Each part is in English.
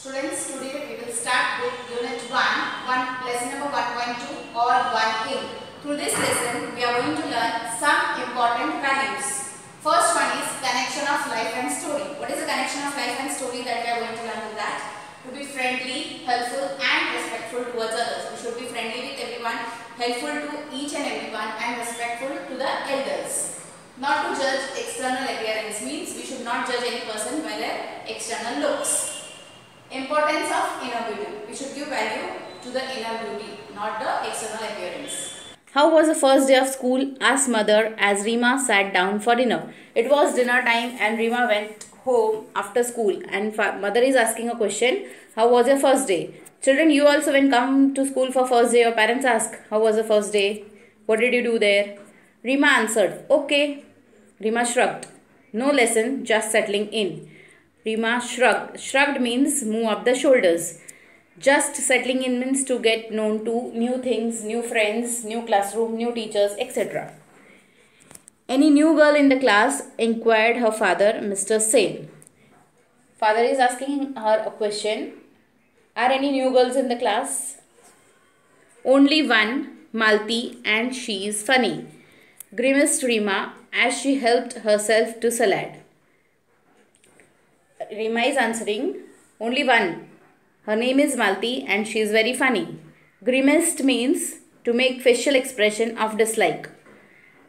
Students, today we will start with Unit 1, lesson number 1.2 or 1A. Through this lesson, we are going to learn some important values. First one is connection of life and story. What is the connection of life and story that we are going to learn with that? To be friendly, helpful and respectful towards others. We should be friendly with everyone, helpful to each and everyone and respectful to the elders. Not to judge external appearance means we should not judge any person by their external looks. Importance of inner beauty. We should give value to the inner beauty, not the external appearance. How was the first day of school? Asked mother as Rima sat down for dinner. It was dinner time and Rima went home after school and mother is asking a question. How was your first day? Children, you also when come to school for first day, your parents ask, how was the first day? What did you do there? Rima answered, okay. Rima shrugged. No lesson, just settling in. Rima shrugged. Shrugged means move up the shoulders. Just settling in means to get known to new things, new friends, new classroom, new teachers, etc. Any new girl in the class? Inquired her father, Mr. Sen. Father is asking her a question. Are any new girls in the class? Only one, Malti, and she is funny, grimaced Rima as she helped herself to salad. Rima is answering, only one. Her name is Malti and she is very funny. Grimaced means to make facial expression of dislike.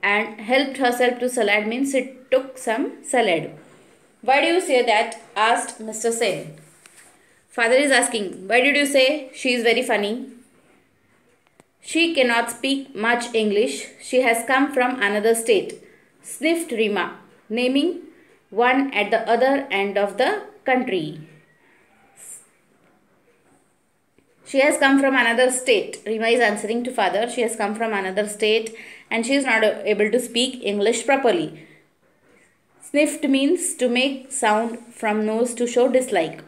And helped herself to salad means it took some salad. Why do you say that? Asked Mr. Sen. Father is asking, why did you say she is very funny? She cannot speak much English. She has come from another state. Sniffed Rima, naming one at the other end of the country. She has come from another state. Rima is answering to father. She has come from another state and she is not able to speak English properly. Sniffed means to make sound from nose to show dislike.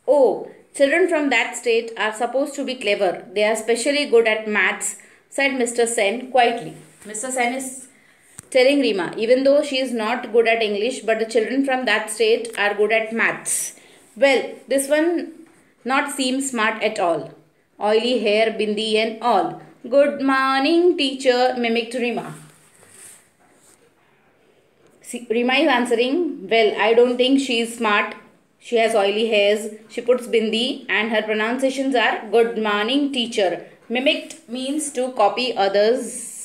Oh, children from that state are supposed to be clever. They are especially good at maths, said Mr. Sen quietly. Mr. Sen is telling Rima, even though she is not good at English, but the children from that state are good at maths. Well, this one not seem smart at all. Oily hair, bindi and all. Good morning, teacher, mimicked Rima. Rima is answering, well, I don't think she is smart. She has oily hairs, she puts bindi and her pronunciations are good morning, teacher. Mimicked means to copy others.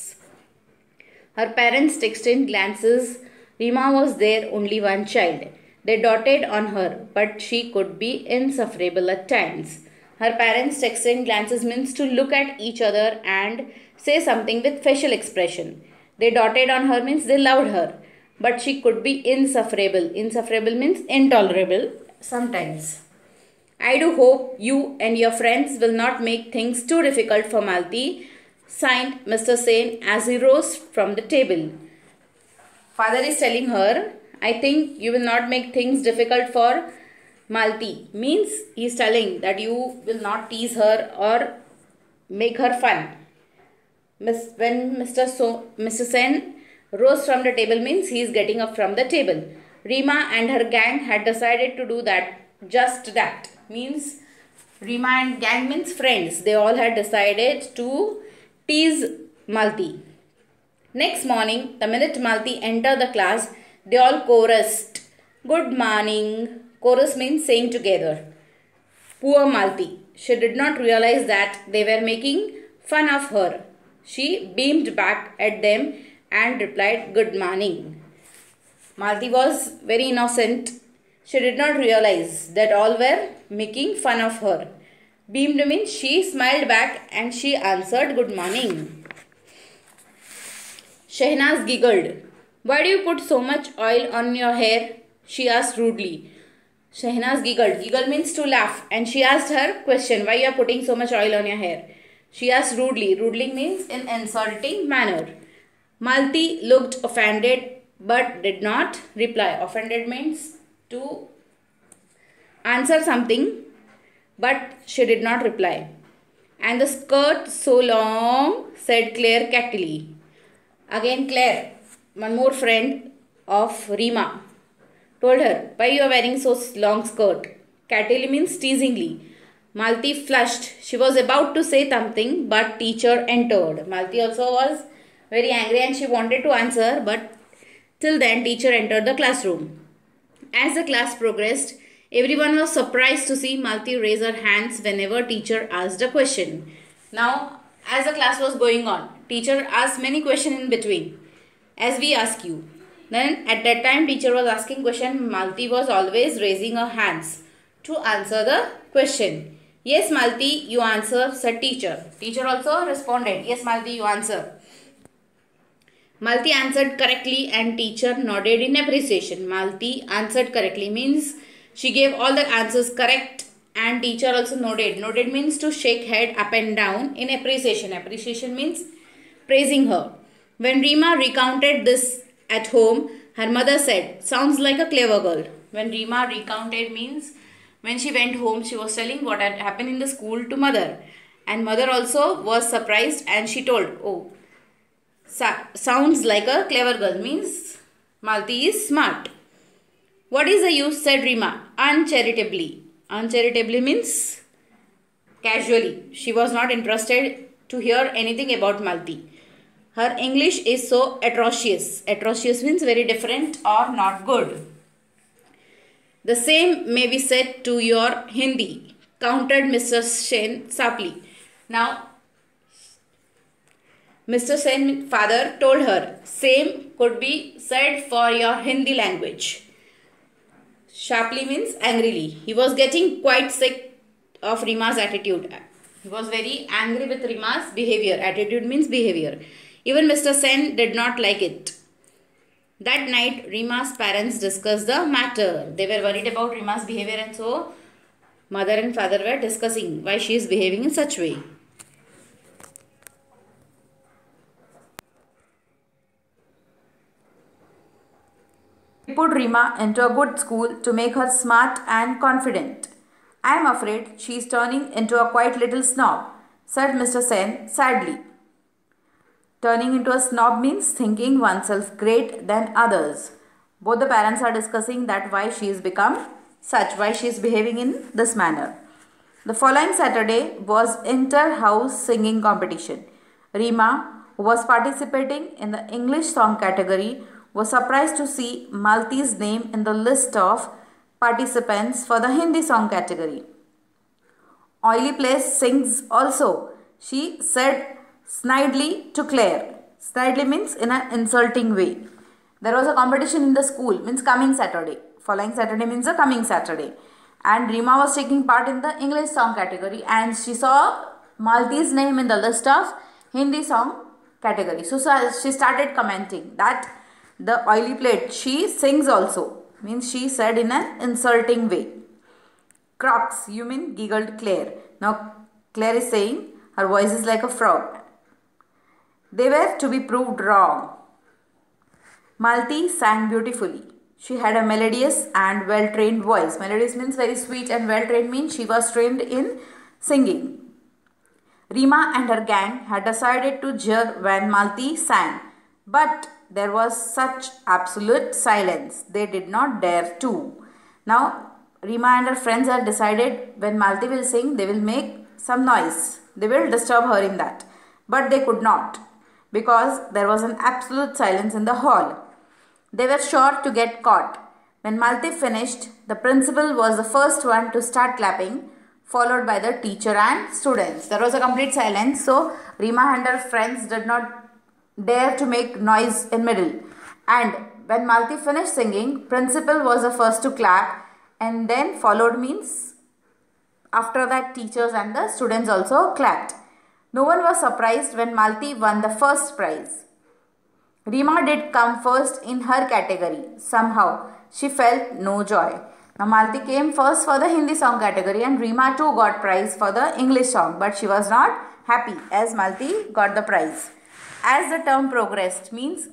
Her parents exchanged glances. Rima was their only one child. They doted on her, but she could be insufferable at times. Her parents exchanged glances means to look at each other and say something with facial expression. They doted on her means they loved her, but she could be insufferable. Insufferable means intolerable sometimes. I do hope you and your friends will not make things too difficult for Malti, signed Mr. Sen as he rose from the table. Father is telling her, I think you will not make things difficult for Malti. Means he is telling that you will not tease her or make her fun. When Mr. Sen rose from the table means he is getting up from the table. Rima and her gang had decided to do that. Just that. Means Rima and gang means friends. They all had decided to tease Malti. Next morning, the minute Malti entered the class, they all chorused, good morning. Chorus means saying together. Poor Malti. She did not realize that they were making fun of her. She beamed back at them and replied, good morning. Malti was very innocent. She did not realize that all were making fun of her. Beamed means she smiled back and she answered good morning. Shehnaz giggled. Why do you put so much oil on your hair? She asked rudely. Shehnaz giggled. Giggle means to laugh and she asked her question. Why you are putting so much oil on your hair? She asked rudely. Rudely means in insulting manner. Malti looked offended but did not reply. Offended means to answer something. But she did not reply. And the skirt so long, said Claire cackily. Again Claire, one more friend of Rima, told her, why you are wearing so long skirt? Cattily means teasingly. Malti flushed. She was about to say something, but teacher entered. Malti also was very angry and she wanted to answer, but till then teacher entered the classroom. As the class progressed, everyone was surprised to see Malti raise her hands whenever teacher asked a question. Now, as the class was going on, teacher asked many questions in between, as we ask you. Then at that time teacher was asking question, Malti was always raising her hands to answer the question. Yes, Malti, you answer, said teacher. Teacher also responded, yes, Malti, you answer. Malti answered correctly and teacher nodded in appreciation. Malti answered correctly means she gave all the answers correct and teacher also nodded. Nodded means to shake head up and down in appreciation. Appreciation means praising her. When Rima recounted this at home, her mother said, sounds like a clever girl. When Rima recounted means when she went home, she was telling what had happened in the school to mother. And mother also was surprised and she told, oh, sounds like a clever girl means Malti is smart. What is the use, said Rima, uncharitably. Uncharitably means casually. She was not interested to hear anything about Malti. Her English is so atrocious. Atrocious means very different or not good. The same may be said to your Hindi, countered Mr. Sen sharply. Now, Mr. Sen's father told her, same could be said for your Hindi language. Sharply means angrily. He was getting quite sick of Rima's attitude. He was very angry with Rima's behavior. Attitude means behavior. Even Mr. Sen did not like it. That night, Rima's parents discussed the matter. They were worried about Rima's behavior and so mother and father were discussing why she is behaving in such way. We put Rima into a good school to make her smart and confident. I am afraid she is turning into a quiet little snob, said Mr. Sen sadly. Turning into a snob means thinking oneself great than others. Both the parents are discussing that why she has become such, why she is behaving in this manner. The following Saturday was inter-house singing competition. Rima, who was participating in the English song category, was surprised to see Malti's name in the list of participants for the Hindi song category. Oily Place sings also, she said snidely to Claire. Snidely means in an insulting way. There was a competition in the school, means coming Saturday. Following Saturday means the coming Saturday. And Rima was taking part in the English song category and she saw Malti's name in the list of Hindi song category. So she started commenting that the oily plate, she sings also, means she said in an insulting way. Crocs, you mean, giggled Claire. Now Claire is saying her voice is like a frog. They were to be proved wrong. Malti sang beautifully. She had a melodious and well-trained voice. Melodious means very sweet and well-trained means she was trained in singing. Rima and her gang had decided to jeer when Malti sang, but there was such absolute silence. They did not dare to. Now, Rima and her friends had decided when Malti will sing, they will make some noise. They will disturb her in that. But they could not because there was an absolute silence in the hall. They were sure to get caught. When Malti finished, the principal was the first one to start clapping, followed by the teacher and students. There was a complete silence, so Rima and her friends did not dare to make noise in middle. And when Malti finished singing, principal was the first to clap and then followed means after that teachers and the students also clapped. No one was surprised when Malti won the first prize. Rima did come first in her category. Somehow she felt no joy. Now Malti came first for the Hindi song category and Rima too got prize for the English song, but she was not happy as Malti got the prize. As the term progressed means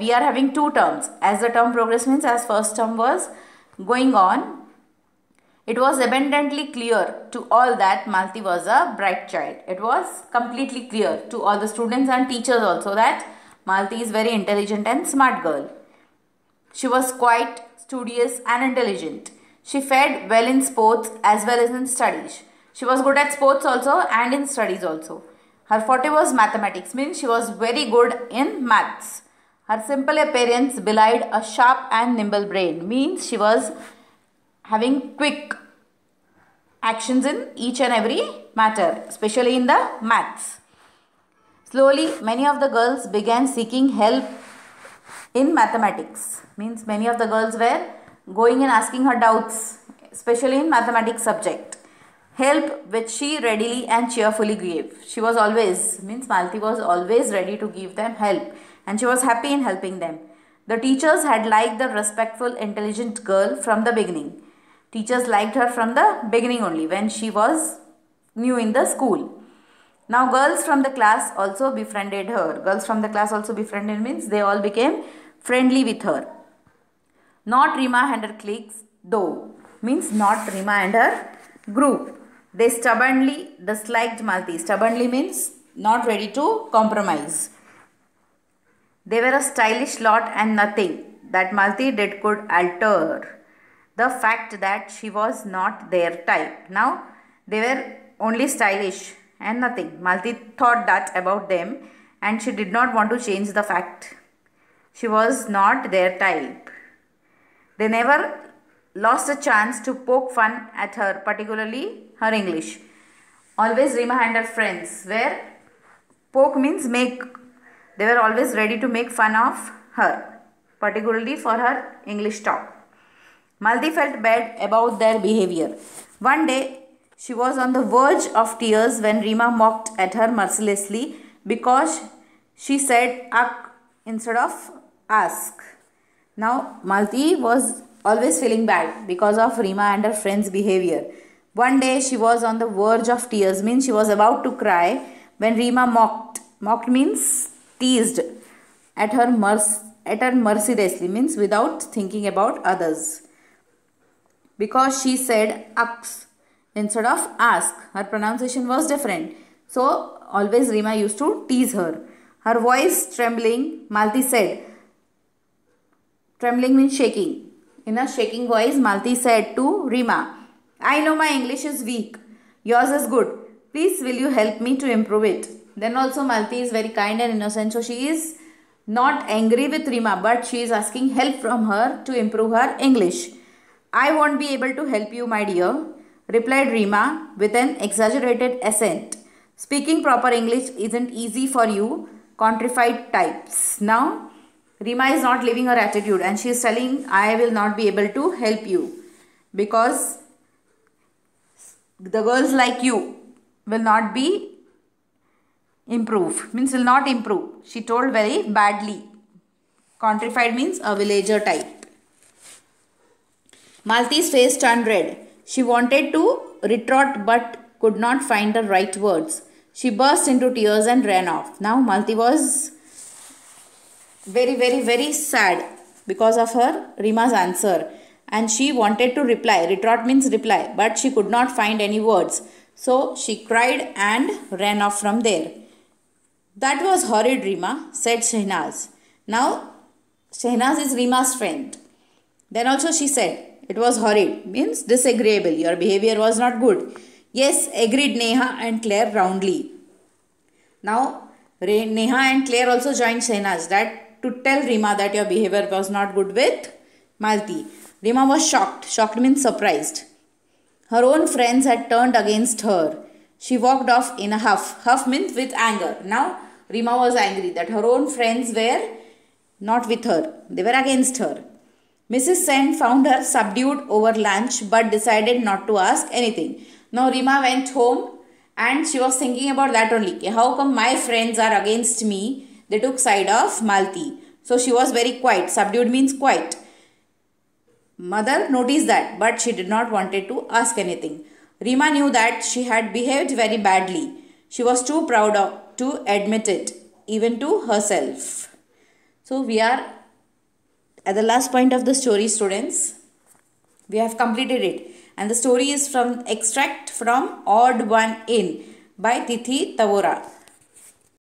we are having two terms. As the term progressed means as first term was going on, it was abundantly clear to all that Malti was a bright child. It was completely clear to all the students and teachers also that Malti is very intelligent and smart girl. She was quite studious and intelligent. She fared well in sports as well as in studies. She was good at sports also and in studies also. Her forte was mathematics, means she was very good in maths. Her simple appearance belied a sharp and nimble brain, means she was having quick actions in each and every matter, especially in the maths. Slowly, many of the girls began seeking help in mathematics. Means many of the girls were going and asking her doubts, especially in mathematics subject. Help which she readily and cheerfully gave. She was always, means Malti was always ready to give them help, and she was happy in helping them. The teachers had liked the respectful, intelligent girl from the beginning. Teachers liked her from the beginning only, when she was new in the school. Now girls from the class also befriended her. Girls from the class also befriended means they all became friendly with her. Not Rima and her cliques though, means not Rima and her group. They stubbornly disliked Malti. Stubbornly means not ready to compromise. They were a stylish lot, and nothing that Malti did could alter the fact that she was not their type. Now they were only stylish and nothing. Malti thought that about them, and she did not want to change the fact. She was not their type. They never lost a chance to poke fun at her, particularly her English. Always Rima and her friends were, poke means make. They were always ready to make fun of her, particularly for her English talk. Malti felt bad about their behavior. One day, she was on the verge of tears when Rima mocked at her mercilessly because she said "ak" instead of "ask." Now, Malti was always feeling bad because of Rima and her friend's behavior. One day, she was on the verge of tears, means she was about to cry, when Rima mocked. Mocked means teased at her mercilessly, means without thinking about others. Because she said "aks" instead of "ask." Her pronunciation was different. So, always Rima used to tease her. Her voice trembling, Malti said, trembling means shaking. In a shaking voice, Malti said to Rima, "I know my English is weak. Yours is good. Please will you help me to improve it?" Then also Malti is very kind and innocent. So she is not angry with Rima, but she is asking help from her to improve her English. "I won't be able to help you, my dear," replied Rima with an exaggerated accent. "Speaking proper English isn't easy for you contrived types." Now, Rima is not leaving her attitude, and she is telling, "I will not be able to help you because the girls like you will not be improve, means will not improve." She told very badly. Contrived means a villager type. Malti's face turned red. She wanted to retort but could not find the right words. She burst into tears and ran off. Now Malti was very sad because of her Rima's answer, and she wanted to reply. Retort means reply, but she could not find any words. So she cried and ran off from there. "That was horrid, Rima," said Shehnaz. Now Shehnaz is Rima's friend. Then also she said, "It was horrid," means disagreeable. Your behavior was not good. "Yes," agreed Neha and Claire roundly. Now Neha and Claire also joined Shehnaz that to tell Rima that your behavior was not good with Malti. Rima was shocked. Shocked means surprised. Her own friends had turned against her. She walked off in a huff. Huff means with anger. Now Rima was angry that her own friends were not with her. They were against her. Mrs. Sen found her subdued over lunch but decided not to ask anything. Now Rima went home and she was thinking about that only. How come my friends are against me? They took side of Malti. So she was very quiet. Subdued means quiet. Mother noticed that, but she did not wanted to ask anything. Rima knew that she had behaved very badly. She was too proud to admit it, even to herself. So we are at the last point of the story, students. We have completed it. And the story is from extract from Odd One In by Tithi Tavora.